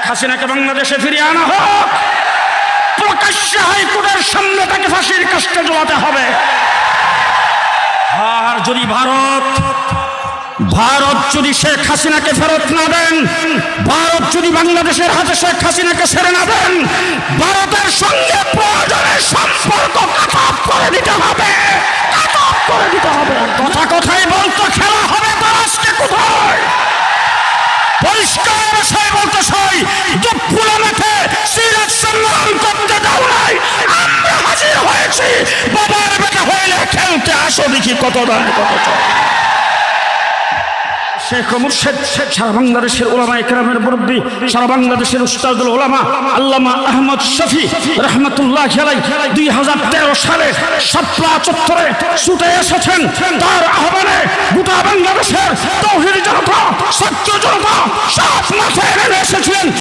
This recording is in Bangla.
হাসিনাকে বাংলাদেশে ফিরিয়ে আনা হোক, প্রকাশ্যে হাইকোর্টের সামনে তাকে ফাঁসির কাস্টে ঝোলাতে হবে। আর যদি ভারত যদি শেখ হাসিনাকে ফেরত না দেন, ভারত যদি বাংলাদেশের হাতে শেখ হাসিনাকে ছেড়ে না দেন, ভারতের সঙ্গে প্রয়োজনে সম্পর্ক কাট করে দিতে হবে, কথা কথাই বলতো খেলা হবে, তার আজকে কোথায়? পরিষ্কার বিষয় বলতে চাই, দুপুরে মাঠে সিরাজ সম্মান করতে দাও নাই, আমরা হাজির হয়েছি, বাবার বেটা হইলে খেলতে আসো, দেখি কত দান কত চাই। শেখ মুর্শেদ সারা বাংলাদেশের ওলামায়ে কেরামের মুরব্বী, সারা বাংলাদেশের উস্তাদুল ওলামা আল্লামা আহমদ শফি রহমতুল্লাহ আলাইহি 2013 সালে শাপলা চত্বরে ছুটে এসেছেন। তার আহ্বানে গোটা বাংলাদেশের তাওহীদ জনতা, ছাত্র জনতা সব মাঠে নেমে এসেছিলেন।